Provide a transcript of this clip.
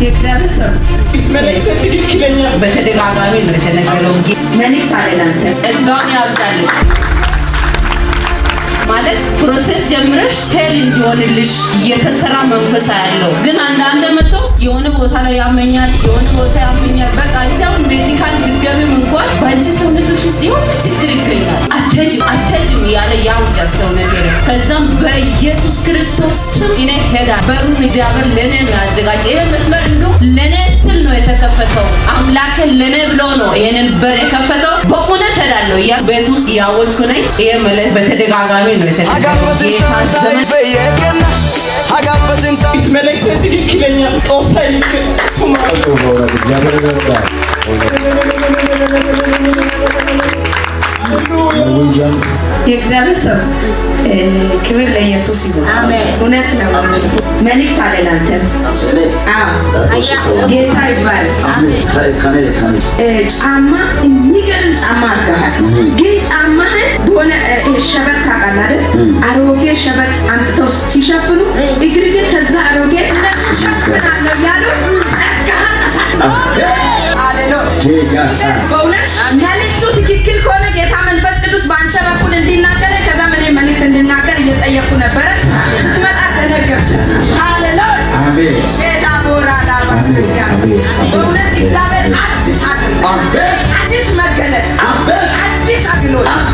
የእግዚአብሔር ሰው በተደጋጋሚ ነው የተነገረው። መልእክት አለ አንተ ጸጋውን ያብዛል ማለት ፕሮሰስ ጀምረሽ ፌል እንዲሆንልሽ እየተሰራ መንፈስ ያለው ግን አንዳንድ መጥቶ የሆነ ቦታ ላይ ያመኛል በቃ እዚያው ሜዲካል ብትገቢም እንኳን ባንቺ ሰውነትሽ ሲሆን ችግር ይገኛል። አትሄጂም ያለ ያውጃ ሰውነት ይሄ ከዛም በኢየሱስ ክርስቶስ ስም እኔ ሄዳ በሩን እግዚአብሔር ለኔ ያዘጋጀ ይሄ መስመር እንደው ለኔ ስል ነው የተከፈተው። አምላክ ለኔ ብሎ ነው ይሄንን በር የከፈተው። በእውነት ሄዳለሁ ያ ቤት ውስጥ ያወጭኩ ነኝ። ይሄ ማለት በተደጋጋሚ ነው የእግዚአብሔር ሰው ክብር ለኢየሱስ ይሁን። እውነት ነው። መልእክት አለ አንተ ጌታ ይባል። ጫማ የሚገርም ጫማ አድርገሃል። ግን ጫማህን በሆነ ሸበት ታውቃለህ አይደል? አሮጌ ሸበት አምጥተው ሲሸፍኑ እግር ግን ከዛ አሮጌ ሸፍናለሁ ያሉ ጸጋህን አሳልፈው በእውነት መልእክቱ ትክክል ከሆነ ጌታ መንፈስ ቅዱስ በአንተ በኩል እንዲናገር ከዛ ምን መልእክት እንድናገር እየጠየቁ ነበረ። ስትመጣ ተነገር። ሃሌሉያ አሜን። ጌታ ቦራዳ በእውነት እግዚአብሔር አዲስ መገለጥ አዲስ አግሎት